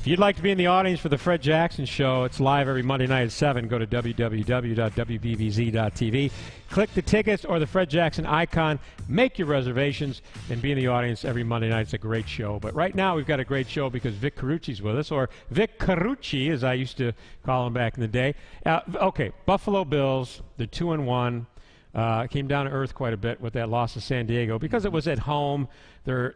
If you'd like to be in the audience for the Fred Jackson Show, it's live every Monday night at 7. Go to www.WBBZ-TV. Click the tickets or the Fred Jackson icon. Make your reservations and be in the audience every Monday night. It's a great show. But right now we've got a great show because Vic Carucci's with us, or Vic Carucci, as I used to call him back in the day. Okay, Buffalo Bills, they're 2-1. Came down to earth quite a bit with that loss to San Diego because it was at home. I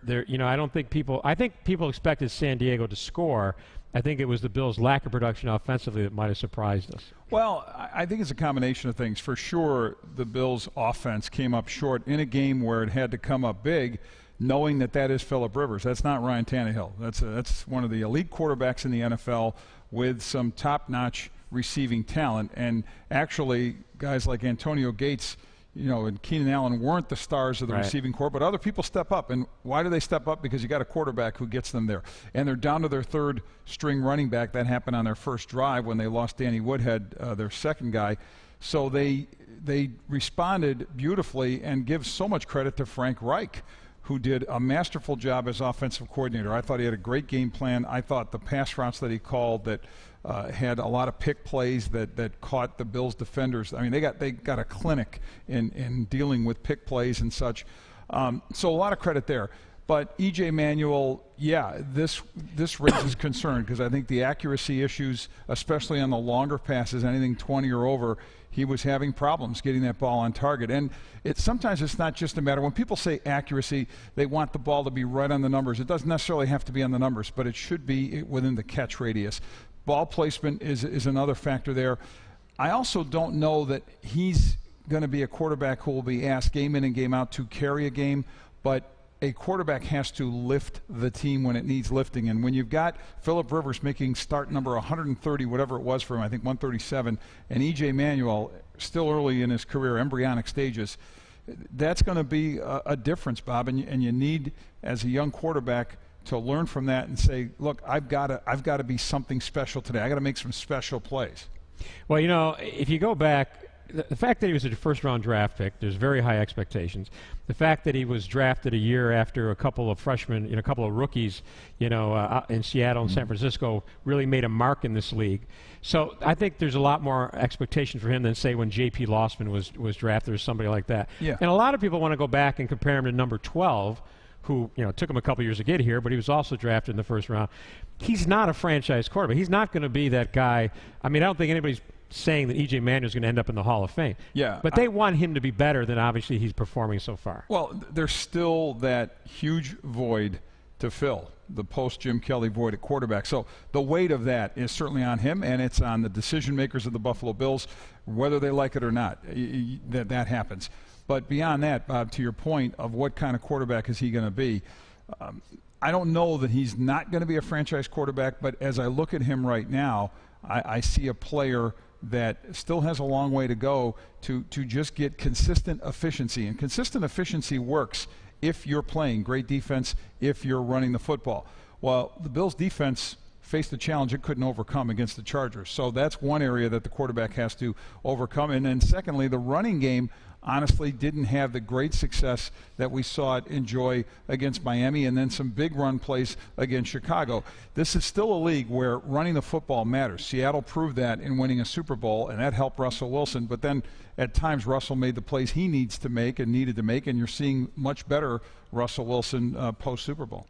think people expected San Diego to score. I think it was the Bills' lack of production offensively that might have surprised us. Well, I think it's a combination of things. For sure, the Bills' offense came up short in a game where it had to come up big, knowing that is Phillip Rivers. That's not Ryan Tannehill. That's one of the elite quarterbacks in the NFL with some top-notch receiving talent. And actually, guys like Antonio Gates, and Keenan Allen weren't the stars of the receiving corps, but other people step up. And why do they step up? Because you got a quarterback who gets them there. And they're down to their third string running back. That happened on their first drive when they lost Danny Woodhead, their second guy. So they responded beautifully, and give so much credit to Frank Reich, who did a masterful job as offensive coordinator. I thought he had a great game plan. I thought the pass routes that he called that had a lot of pick plays that caught the Bills defenders. I mean, they got a clinic in dealing with pick plays and such. So a lot of credit there. But E.J. Manuel, this raises concern because I think the accuracy issues, especially on the longer passes, anything 20 or over, he was having problems getting that ball on target. And sometimes it's not just a matter, when people say accuracy, they want the ball to be right on the numbers. It doesn't necessarily have to be on the numbers, but it should be within the catch radius. Ball placement is another factor there. I also don't know that he's going to be a quarterback who will be asked game in and game out to carry a game, but a quarterback has to lift the team when it needs lifting. And when you've got Phillip Rivers making start number 130, whatever it was for him, I think 137, and E.J. Manuel still early in his career, embryonic stages, that's going to be a difference, Bob. And you need, as a young quarterback, to learn from that and say, look, I've got to be something special today. I got to make some special plays. Well, if you go back, the fact that he was a first-round draft pick, there's very high expectations. The fact that he was drafted a year after a couple of freshmen, a couple of rookies, in Seattle and San Francisco, really made a mark in this league. So I think there's a lot more expectation for him than, say, when J.P. Lossman was drafted or somebody like that. Yeah. And a lot of people want to go back and compare him to number 12, who took him a couple years to get here, but he was also drafted in the first round. He's not a franchise quarterback. He's not going to be that guy. I mean, I don't think anybody's saying that E.J. Manuel is going to end up in the Hall of Fame. Yeah. But they want him to be better than obviously he's performing so far. Well, there's still that huge void to fill, the post-Jim Kelly void at quarterback. So the weight of that is certainly on him, and it's on the decision makers of the Buffalo Bills, whether they like it or not, that happens. But beyond that, Bob, to your point of what kind of quarterback is he going to be, I don't know that he's not going to be a franchise quarterback, but as I look at him right now, I see a player that still has a long way to go to just get consistent efficiency. And consistent efficiency works if you're playing great defense, if you're running the football. Well, the Bills' defense faced a challenge it couldn't overcome against the Chargers. So that's one area that the quarterback has to overcome. And then secondly, the running game honestly didn't have the great success that we saw it enjoy against Miami, and then some big run plays against Chicago. This is still a league where running the football matters. Seattle proved that in winning a Super Bowl, and that helped Russell Wilson. But then at times Russell made the plays he needs to make and needed to make, and you're seeing much better Russell Wilson post-Super Bowl.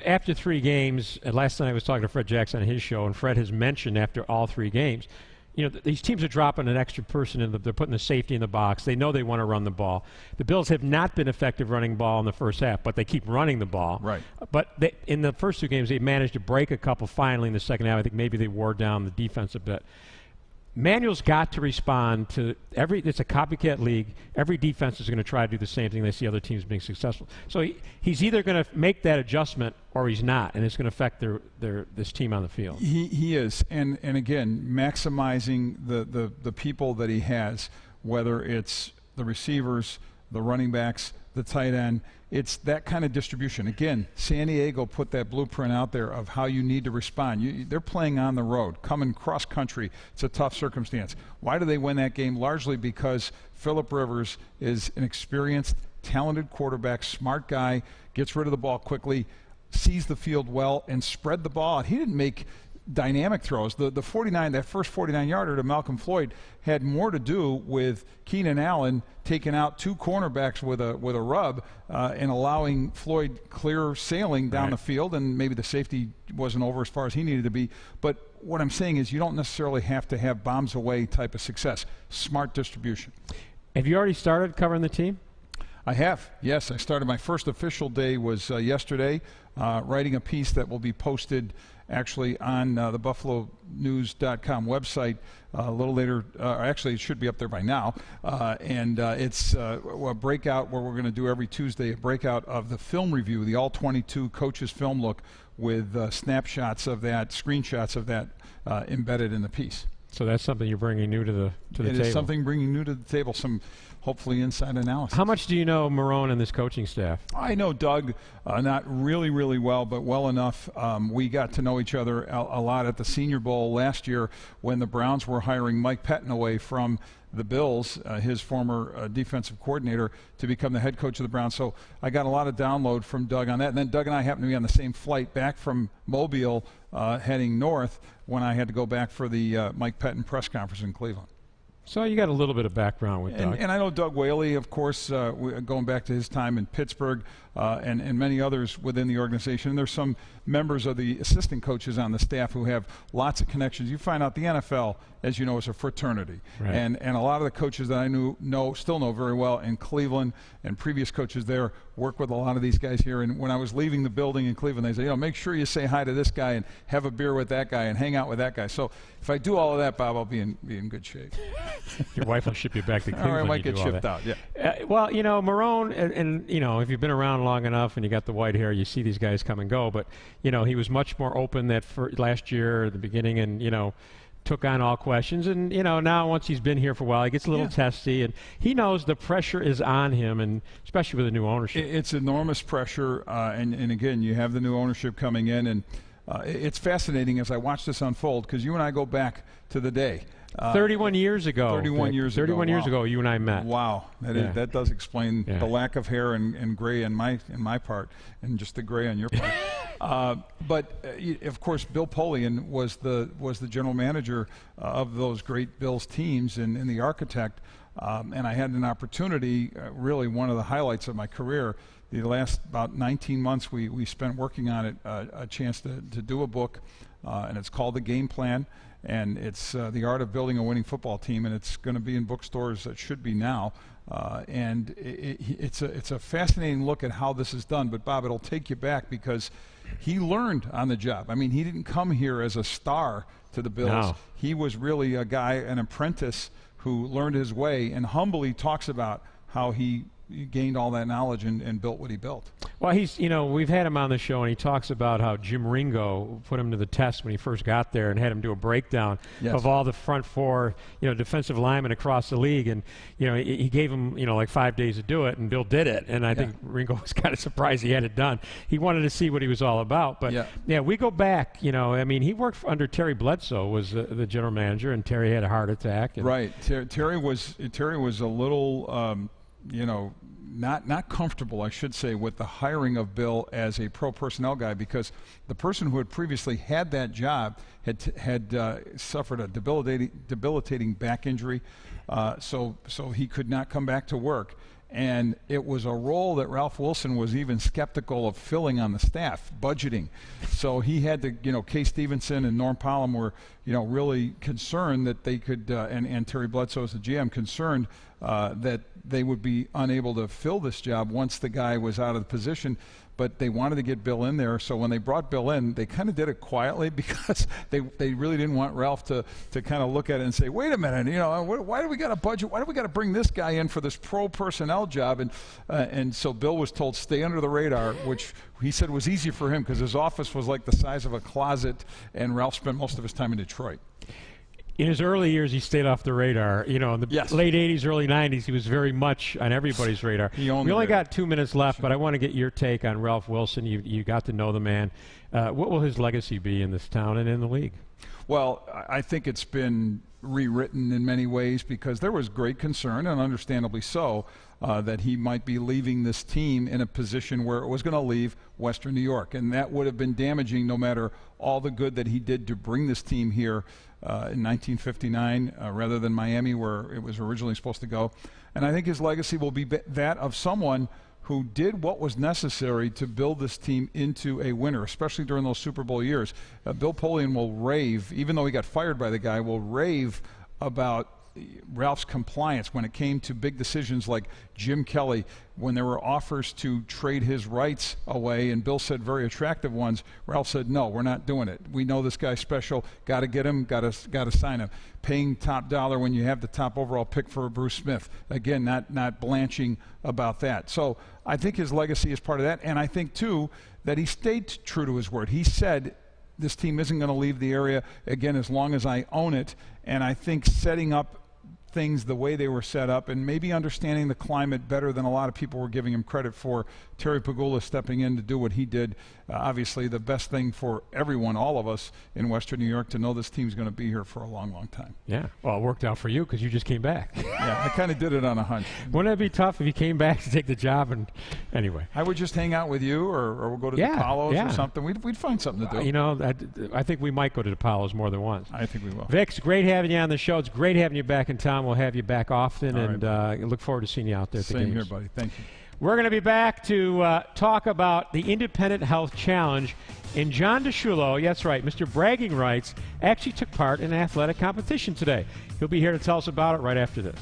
After 3 games, last night I was talking to Fred Jackson on his show, and Fred has mentioned after all 3 games, these teams are dropping an extra person in. They're putting the safety in the box. They know they want to run the ball. The Bills have not been effective running ball in the first half, but they keep running the ball. Right. But in the first 2 games, they managed to break a couple finally in the second half. I think maybe they wore down the defense a bit. Manuel's got to respond to it's a copycat league. Every defense is going to try to do the same thing. They see other teams being successful. So he's either going to make that adjustment or he's not, and it's going to affect this team on the field. He is, and again, maximizing the people that he has, whether it's the receivers, the running backs, the tight end. It's that kind of distribution. Again, San Diego put that blueprint out there of how you need to respond. They're playing on the road, coming cross country. It's a tough circumstance. Why do they win that game? Largely because Phillip Rivers is an experienced, talented quarterback, smart guy, gets rid of the ball quickly. sees the field well, and spread the ball out. He didn't make dynamic throws. The that first 49-yarder to Malcolm Floyd had more to do with Keenan Allen taking out two cornerbacks with a rub and allowing Floyd clear sailing down the field, and maybe the safety wasn't over as far as he needed to be. But what I'm saying is you don't necessarily have to have bombs away type of success. Smart distribution. Have you already started covering the team? I have, yes. I started. My first official day was yesterday, writing a piece that will be posted actually on the BuffaloNews.com website a little later. Actually, it should be up there by now. And it's a breakout where we're going to do every Tuesday a breakout of the film review, the all 22 coaches film look with snapshots of that, screenshots of that embedded in the piece. So that's something you're bringing new to the table. It is something bringing new to the table, some hopefully inside analysis. How much do you know Marrone and this coaching staff? I know Doug not really, really well, but well enough. We got to know each other a lot at the Senior Bowl last year when the Browns were hiring Mike Pettin away from the Bills, his former defensive coordinator, to become the head coach of the Browns. So I got a lot of download from Doug on that. And then Doug and I happened to be on the same flight back from Mobile heading north when I had to go back for the Mike Pettin press conference in Cleveland. So you got a little bit of background with Doug. And I know Doug Whaley, of course, going back to his time in Pittsburgh, and many others within the organization. And there's some members of the assistant coaches on the staff who have lots of connections. You find out the NFL, as you know, is a fraternity. Right. And a lot of the coaches that I still know very well in Cleveland, and previous coaches there work with a lot of these guys here. And when I was leaving the building in Cleveland, they said, make sure you say hi to this guy and have a beer with that guy and hang out with that guy. So if I do all of that, Bob, I'll be in good shape. Your wife will ship you back to Cleveland. Or I might get shipped out, yeah. Well, Marrone, and if you've been around long enough and you got the white hair, you see these guys come and go. But, he was much more open that last year at the beginning and, took on all questions. And, now once he's been here for a while, he gets a little testy. And he knows the pressure is on him, and especially with the new ownership. It's enormous pressure. And again, you have the new ownership coming in. And it's fascinating as I watch this unfold because you and I go back to the day. 31 years ago. 31 years ago. 31 years ago, you and I met. Wow, that does explain the lack of hair and gray in my part, and just the gray on your part. But of course, Bill Polian was the general manager of those great Bills teams and the architect. And I had an opportunity, really one of the highlights of my career. The last about 19 months we spent working on it, a chance to do a book, and it's called The Game Plan. And it's The Art of Building a Winning Football Team, and it's going to be in bookstores. It should be now. And it's a fascinating look at how this is done. But, Bob, it'll take you back because he learned on the job. I mean, he didn't come here as a star to the Bills. No. He was really a guy, an apprentice, who learned his way and humbly talks about how he gained all that knowledge and built what he built. Well, we've had him on the show, and he talks about how Jim Ringo put him to the test when he first got there and had him do a breakdown of all the front four, defensive linemen across the league. And, he gave him, like 5 days to do it, and Bill did it. And I think Ringo was kind of surprised he had it done. He wanted to see what he was all about. But, we go back, he worked under Terry Bledsoe, was the general manager, and Terry had a heart attack. Right. Terry was a little... not comfortable, I should say, with the hiring of Bill as a pro personnel guy, because the person who had previously had that job had suffered a debilitating back injury, so he could not come back to work. And it was a role that Ralph Wilson was even skeptical of filling on the staff, budgeting. So he had to, Kay Stevenson and Norm Palm were, really concerned that they could, and Terry Bledsoe as the GM, concerned that they would be unable to fill this job once the guy was out of the position. But they wanted to get Bill in there, so when they brought Bill in, they kind of did it quietly because they really didn't want Ralph to kind of look at it and say, wait a minute, why do we got a budget? Why do we got to bring this guy in for this pro personnel job? And so Bill was told, stay under the radar, which he said was easy for him because his office was like the size of a closet, and Ralph spent most of his time in Detroit. In his early years, he stayed off the radar. In the late 80s, early 90s, he was very much on everybody's radar. We only got 2 minutes left, but I want to get your take on Ralph Wilson. You got to know the man. What will his legacy be in this town and in the league? Well, I think it's been rewritten in many ways because there was great concern, and understandably so, that he might be leaving this team in a position where it was going to leave Western New York. And that would have been damaging no matter all the good that he did to bring this team here in 1959 rather than Miami where it was originally supposed to go. And I think his legacy will be that of someone who did what was necessary to build this team into a winner, especially during those Super Bowl years. Bill Polian will rave, even though he got fired by the guy, will rave about Ralph's compliance when it came to big decisions like Jim Kelly, when there were offers to trade his rights away, and Bill said very attractive ones. Ralph said, no, we're not doing it. We know this guy's special. Got to get him, got to sign him. Paying top dollar when you have the top overall pick for Bruce Smith. Again, not blanching about that. So I think his legacy is part of that, and I think, too, that he stayed true to his word. He said, this team isn't going to leave the area, again, as long as I own it. And I think setting up things the way they were set up and maybe understanding the climate better than a lot of people were giving him credit for. Terry Pegula stepping in to do what he did. Obviously the best thing for everyone, all of us in Western New York, to know this team's going to be here for a long, long time. Yeah, well, it worked out for you because you just came back. Yeah, I kind of did it on a hunch. Wouldn't it be tough if you came back to take the job? And anyway, I would just hang out with you, or we'll go to the Apollos or something. We'd find something to do. You know, I think we might go to the Apollos more than once. I think we will. Vic, it's great having you on the show. It's great having you back in town. We'll have you back often, and look forward to seeing you out there at the games. Same here, buddy. Thank you. We're going to be back to talk about the Independent Health Challenge. And John DeSciullo, that's right, Mr. Bragging Rights, actually took part in an athletic competition today. He'll be here to tell us about it right after this.